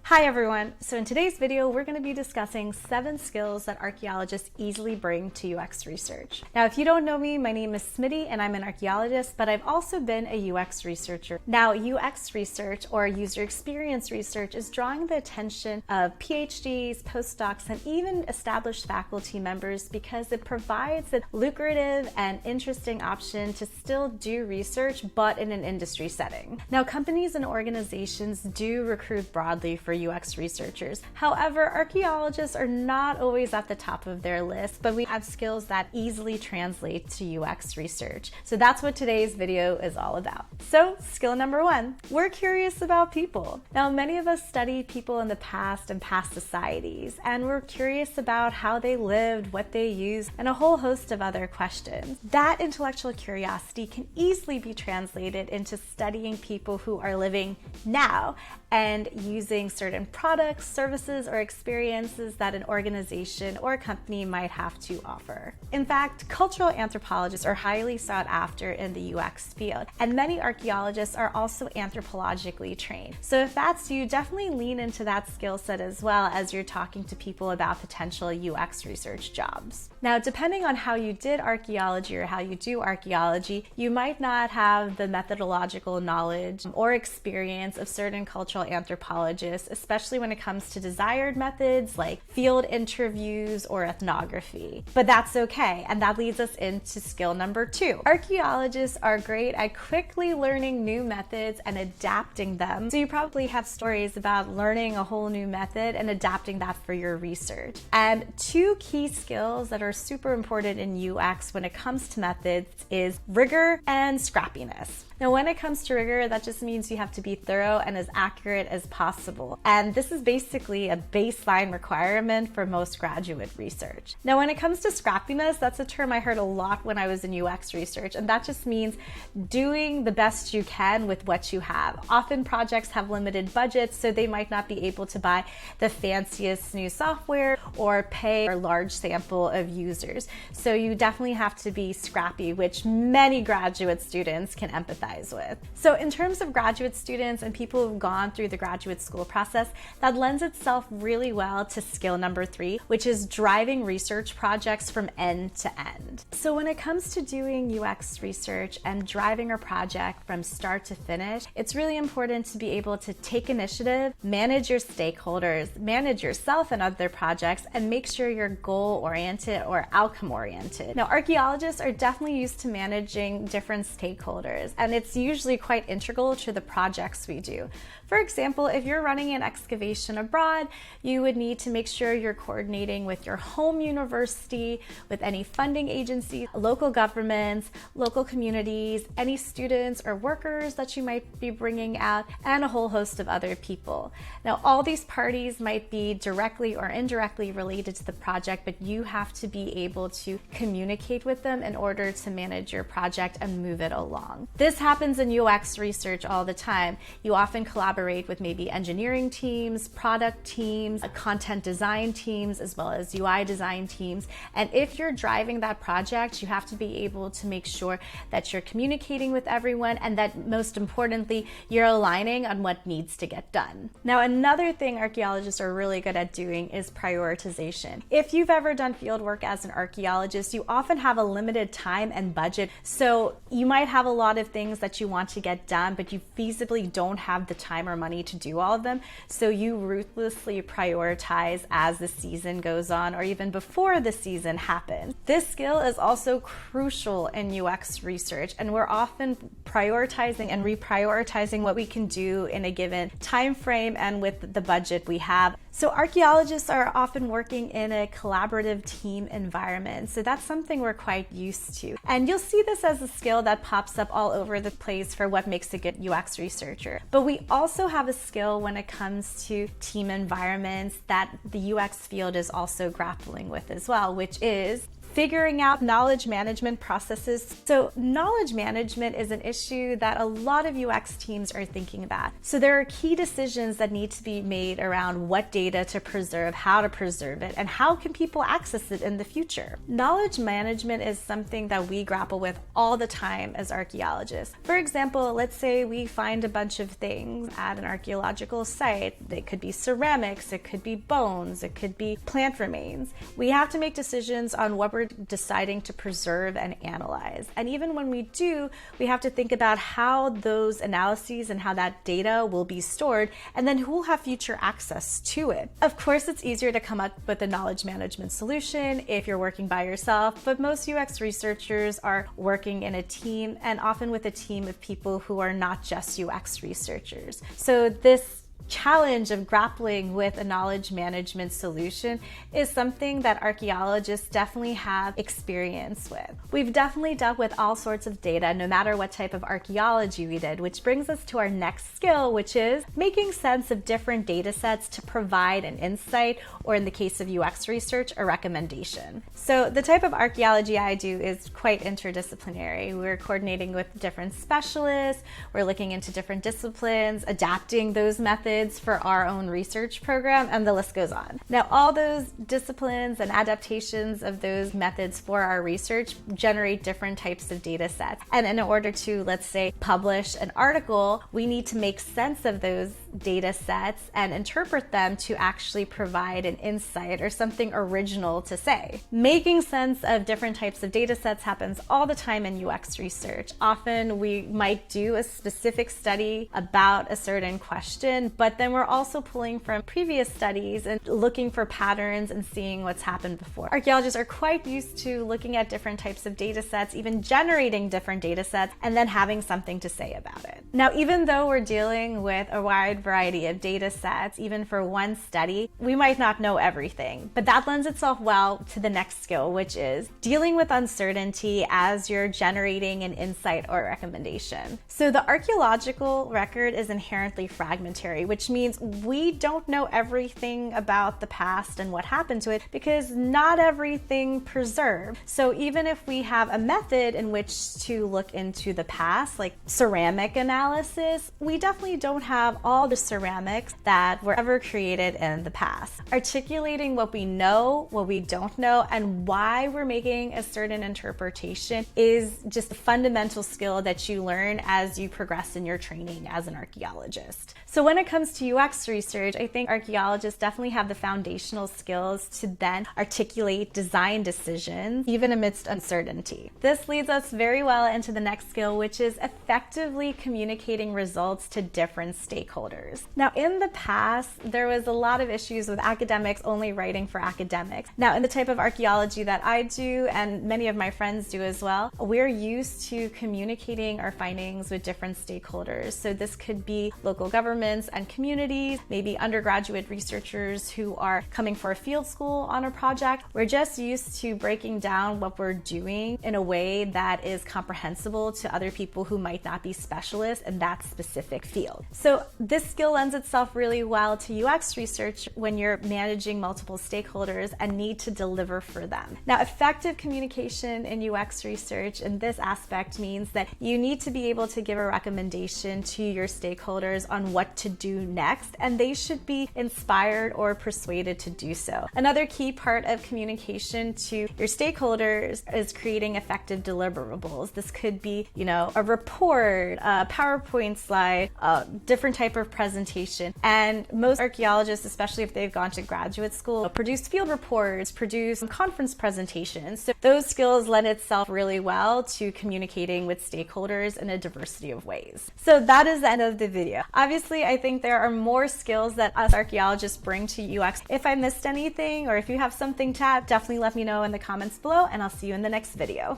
Hi everyone! So in today's video, we're going to be discussing 7 skills that archaeologists easily bring to UX research. Now, if you don't know me, my name is Smiti and I'm an archaeologist, but I've also been a UX researcher. Now, UX research or user experience research is drawing the attention of PhDs, postdocs, and even established faculty members because it provides a lucrative and interesting option to still do research, but in an industry setting. Now, companies and organizations do recruit broadly for UX researchers. However, archaeologists are not always at the top of their list, but we have skills that easily translate to UX research. So that's what today's video is all about. So skill number 1, we're curious about people. Now, many of us study people in the past and past societies, and we're curious about how they lived, what they used, and a whole host of other questions. That intellectual curiosity can easily be translated into studying people who are living now and using certain products, services, or experiences that an organization or a company might have to offer. In fact, cultural anthropologists are highly sought after in the UX field, and many archaeologists are also anthropologically trained. So if that's you, definitely lean into that skill set as well as you're talking to people about potential UX research jobs. Now, depending on how you did archaeology or how you do archaeology, you might not have the methodological knowledge or experience of certain cultural anthropologists, especially when it comes to desired methods like field interviews or ethnography. But that's okay, and that leads us into skill number 2. Archaeologists are great at quickly learning new methods and adapting them. So you probably have stories about learning a whole new method and adapting that for your research. And 2 key skills that are super important in UX when it comes to methods is rigor and scrappiness. Now, when it comes to rigor, that just means you have to be thorough and as accurate as possible. And this is basically a baseline requirement for most graduate research. Now, when it comes to scrappiness, that's a term I heard a lot when I was in UX research, and that just means doing the best you can with what you have. Often projects have limited budgets, so they might not be able to buy the fanciest new software or pay a large sample of users. So you definitely have to be scrappy, which many graduate students can empathize with. So in terms of graduate students and people who've gone through the graduate school process, that lends itself really well to skill number 3, which is driving research projects from end to end. So when it comes to doing UX research and driving a project from start to finish, it's really important to be able to take initiative, manage your stakeholders, manage yourself and other projects, and make sure you're goal-oriented or outcome-oriented. Now, archaeologists are definitely used to managing different stakeholders, and it's usually quite integral to the projects we do. For example, if you're running an excavation abroad, you would need to make sure you're coordinating with your home university, with any funding agencies, local governments, local communities, any students or workers that you might be bringing out, and a whole host of other people. Now, all these parties might be directly or indirectly related to the project, but you have to be able to communicate with them in order to manage your project and move it along. This happens in UX research all the time. You often collaborate with maybe engineering teams, product teams, content design teams, as well as UI design teams. And if you're driving that project, you have to be able to make sure that you're communicating with everyone and that, most importantly, you're aligning on what needs to get done. Now, another thing archaeologists are really good at doing is prioritization. If you've ever done field work as an archaeologist, you often have a limited time and budget. So you might have a lot of things that you want to get done, but you feasibly don't have the time or money to do all of them. So you ruthlessly prioritize as the season goes on or even before the season happens. This skill is also crucial in UX research, and we're often prioritizing and reprioritizing what we can do in a given time frame and with the budget we have. So archaeologists are often working in a collaborative team environment. So that's something we're quite used to. And you'll see this as a skill that pops up all over the place for what makes a good UX researcher. But we also have a skill when it comes to team environments that the UX field is also grappling with as well, which is figuring out knowledge management processes. So knowledge management is an issue that a lot of UX teams are thinking about. So there are key decisions that need to be made around what data to preserve, how to preserve it, and how can people access it in the future. Knowledge management is something that we grapple with all the time as archaeologists. For example, let's say we find a bunch of things at an archaeological site. It could be ceramics, it could be bones, it could be plant remains. We have to make decisions on what we're deciding to preserve and analyze. And even when we do, we have to think about how those analyses and how that data will be stored, and then who will have future access to it. Of course, it's easier to come up with a knowledge management solution if you're working by yourself, but most UX researchers are working in a team, and often with a team of people who are not just UX researchers. So this challenge of grappling with a knowledge management solution is something that archaeologists definitely have experience with. We've definitely dealt with all sorts of data, no matter what type of archaeology we did, which brings us to our next skill, which is making sense of different data sets to provide an insight, or in the case of UX research, a recommendation. So the type of archaeology I do is quite interdisciplinary. We're coordinating with different specialists, we're looking into different disciplines, adapting those methods for our own research program, and the list goes on. Now, all those disciplines and adaptations of those methods for our research generate different types of data sets. And in order to, let's say, publish an article, we need to make sense of those data sets and interpret them to actually provide an insight or something original to say. Making sense of different types of data sets happens all the time in UX research. Often we might do a specific study about a certain question, but then we're also pulling from previous studies and looking for patterns and seeing what's happened before. Archaeologists are quite used to looking at different types of data sets, even generating different data sets, and then having something to say about it. Now, even though we're dealing with a wide variety of data sets, even for one study, we might not know everything, but that lends itself well to the next skill, which is dealing with uncertainty as you're generating an insight or recommendation. So the archaeological record is inherently fragmentary, which means we don't know everything about the past and what happened to it because not everything preserved. So even if we have a method in which to look into the past, like ceramic analysis, we definitely don't have all the ceramics that were ever created in the past. Articulating what we know, what we don't know, and why we're making a certain interpretation is just a fundamental skill that you learn as you progress in your training as an archaeologist. So when it comes to UX research, I think archaeologists definitely have the foundational skills to then articulate design decisions, even amidst uncertainty. This leads us very well into the next skill, which is effectively communicating results to different stakeholders. Now, in the past, there was a lot of issues with academics only writing for academics. Now, in the type of archaeology that I do, and many of my friends do as well, we're used to communicating our findings with different stakeholders. So this could be local governments and communities, maybe undergraduate researchers who are coming for a field school on a project. We're just used to breaking down what we're doing in a way that is comprehensible to other people who might not be specialists in that specific field. So this skill lends itself really well to UX research when you're managing multiple stakeholders and need to deliver for them. Now, effective communication in UX research in this aspect means that you need to be able to give a recommendation to your stakeholders on what to do next, and they should be inspired or persuaded to do so. Another key part of communication to your stakeholders is creating effective deliverables. This could be, a report, a PowerPoint slide, a different type of presentation. And most archaeologists, especially if they've gone to graduate school, produce field reports, produce conference presentations. So those skills lend itself really well to communicating with stakeholders in a diversity of ways. So that is the end of the video. Obviously, I think there are more skills that us archaeologists bring to UX. If I missed anything or if you have something to add, definitely let me know in the comments below, and I'll see you in the next video.